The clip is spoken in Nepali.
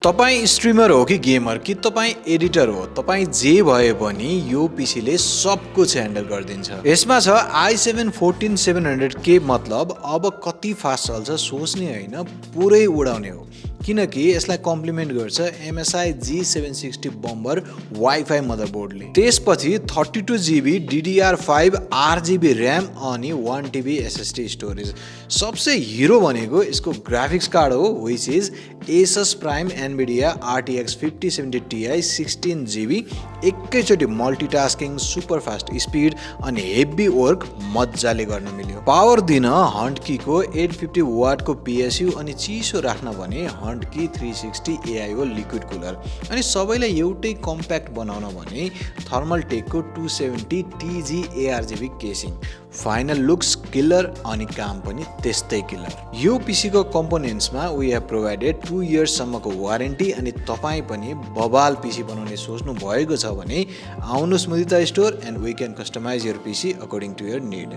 तपाईँ स्ट्रिमर हो कि गेमर कि तपाईँ एडिटर हो, तपाईँ जे भए पनि यो पीसीले सब कुछ ह्यान्डल गरिदिन्छ। यसमा छ i7 14700K मतलब अब कति फास्ट चल्छ सोच्ने होइन पुरै उडाउने हो, किनकि यसलाई कम्प्लिमेन्ट गर्छ MSI G760 बम्बर वाइफाई मदरबोर्डले। त्यसपछि 32GB DDR5 8GB ऱ्याम अनि 1TB SSD स्टोरेज। सबसे हिरो भनेको यसको ग्राफिक्स कार्ड हो, which is Asus Prime NVIDIA RTX 5070 Ti 16GB। एकैचोटि मल्टिटास्किङ, सुपर फास्ट स्पिड अनि हेभी वर्क मजाले गर्न मिल्यो। पावर दिन हन्टकीको 850 वाटको PSU अनि चिसो राख्न भने हन्टकी 360 AIO लिक्विड कुलर अनि सबैलाई एउटै कम्प्याक्ट बनाउन भने थर्मल टेकको 270 TG ARGB casing. Final looks killer अनि काम पनि त्यस्तै किलर। यो पीसीको कम्पोनेन्ट्समा वी हेभ प्रोभाइडेड 2 इयर्स सम्मको वारेन्टी अनि तपाईँ पनि बबाल पीसी बनाउने सोच्नु भएको छ भने आउनुहोस् Mudita store and we can customize your PC according to your need.